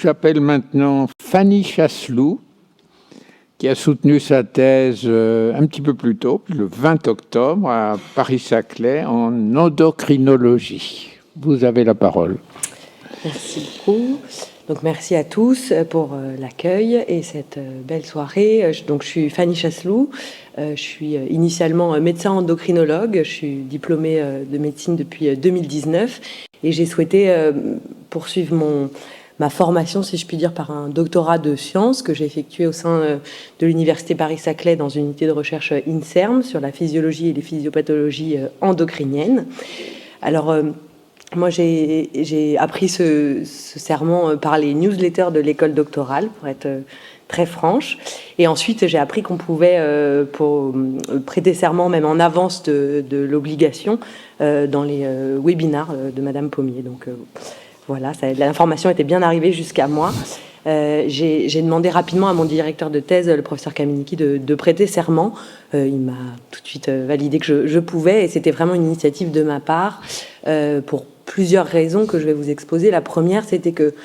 J'appelle maintenant Fanny Chasseloup, qui a soutenu sa thèse un petit peu plus tôt, le 20 octobre, à Paris-Saclay, en endocrinologie. Vous avez la parole. Merci beaucoup. Donc, merci à tous pour l'accueil et cette belle soirée. Donc, je suis Fanny Chasseloup. Je suis initialement médecin endocrinologue. Je suis diplômée de médecine depuis 2019 et j'ai souhaité poursuivre ma formation, si je puis dire, par un doctorat de sciences que j'ai effectué au sein de l'université Paris-Saclay dans une unité de recherche INSERM sur la physiologie et les physiopathologies endocriniennes. Alors, moi, j'ai appris ce serment par les newsletters de l'école doctorale, pour être très franche. Et ensuite, j'ai appris qu'on pouvait prêter serment, même en avance de l'obligation, dans les webinars de Madame Pommier. Donc, voilà, l'information était bien arrivée jusqu'à moi. J'ai demandé rapidement à mon directeur de thèse, le professeur Kameniki, de prêter serment. Il m'a tout de suite validé que je pouvais, et c'était vraiment une initiative de ma part, pour plusieurs raisons que je vais vous exposer. La première, c'était que,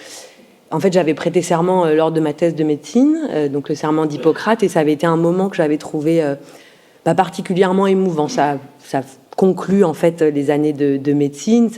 en fait, j'avais prêté serment lors de ma thèse de médecine, donc le serment d'Hippocrate, et ça avait été un moment que j'avais trouvé particulièrement émouvant. Ça conclut en fait les années de médecine.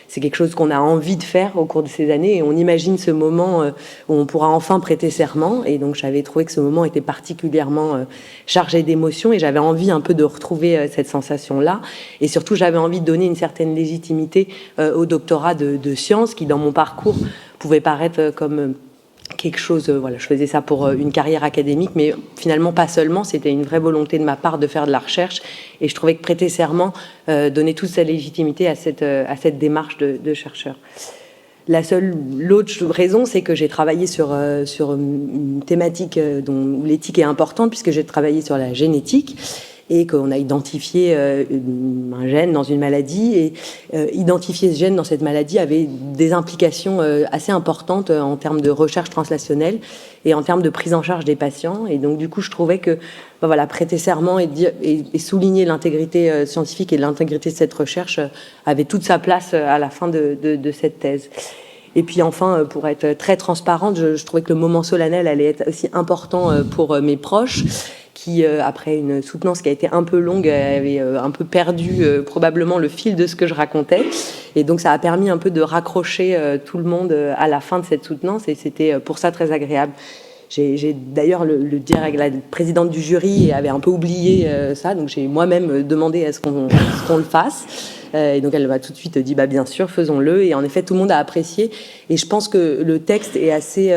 C'est quelque chose qu'on a envie de faire au cours de ces années, et on imagine ce moment où on pourra enfin prêter serment. Et donc j'avais trouvé que ce moment était particulièrement chargé d'émotions, et j'avais envie un peu de retrouver cette sensation-là. Et surtout, j'avais envie de donner une certaine légitimité au doctorat de sciences, qui dans mon parcours pouvait paraître comme quelque chose, voilà, je faisais ça pour une carrière académique, mais finalement pas seulement, c'était une vraie volonté de ma part de faire de la recherche, et je trouvais que prêter serment donnait toute sa légitimité à cette démarche de chercheur. L'autre raison, c'est que j'ai travaillé sur une thématique où l'éthique est importante, puisque j'ai travaillé sur la génétique, et qu'on a identifié un gène dans une maladie, et identifier ce gène dans cette maladie avait des implications assez importantes en termes de recherche translationnelle et en termes de prise en charge des patients. Et donc du coup, je trouvais que voilà, prêter serment et souligner l'intégrité scientifique et l'intégrité de cette recherche avait toute sa place à la fin de cette thèse. Et puis enfin, pour être très transparente, je trouvais que le moment solennel allait être aussi important pour mes proches, qui, après une soutenance qui a été un peu longue, avait un peu perdu probablement le fil de ce que je racontais. Et donc, ça a permis un peu de raccrocher tout le monde à la fin de cette soutenance, et c'était pour ça très agréable. J'ai d'ailleurs la présidente du jury avait un peu oublié ça, donc j'ai moi-même demandé à ce qu'on le fasse. Et donc, elle m'a tout de suite dit, bien sûr, faisons-le. Et en effet, tout le monde a apprécié. Et je pense que le texte est assez...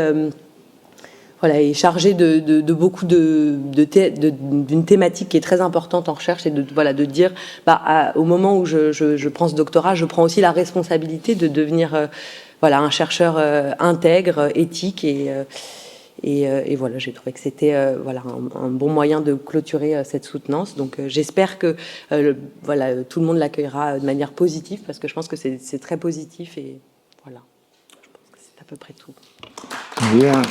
est chargé de beaucoup d'une thématique qui est très importante en recherche, et de dire, au moment où je prends ce doctorat, je prends aussi la responsabilité de devenir un chercheur intègre, éthique, et voilà, j'ai trouvé que c'était un bon moyen de clôturer cette soutenance. Donc j'espère que tout le monde l'accueillera de manière positive, parce que je pense que c'est très positif, et voilà, je pense que c'est à peu près tout. Bien.